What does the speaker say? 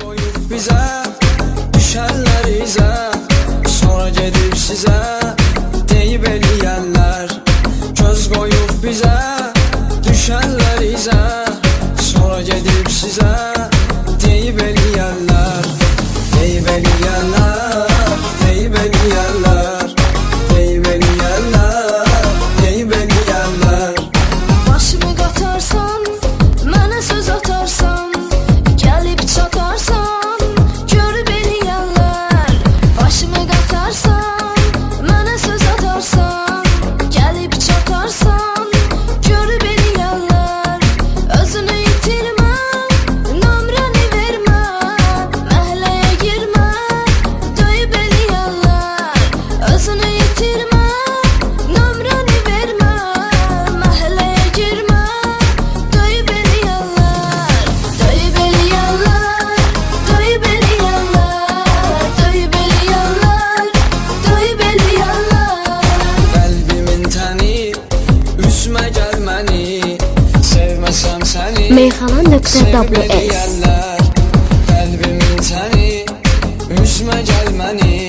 qoyub bizə, düşənlər izə, sonra gedib sizə deyib eləyənlər. Göz qoyub bizə, düşənlər izə, sonra gedib sizə deyib eləyənlər. Deyib eləyənlər, deyib eləyənlər, deyib eləyənlər, deyib eləyənlər. Başımı qatarsan, mənə söz atarsan, gəlib çatarsan, görüb eləyənlər. Başımı qatarsan, mənə söz atarsan, gəlib çatarsan, görüb eləyənlər. Özünü itirmə, nömrəni vermə, məhəlləyə girmə, döyüb eləyənlər. Özünü itirmə, nömrəni vermə, məhəlləyə girmə, döyüb eləyənlər. Döyüb eləyənlər, döyüb eləyənlər, döyüb eləyənlər, döyüb eləyənlər. Qəlbimin təni, üzmə gəl məni, sevməsəm səni, Meyxana.ws sevib eləyənlər. Qəlbimin təni, üzmə gəl məni,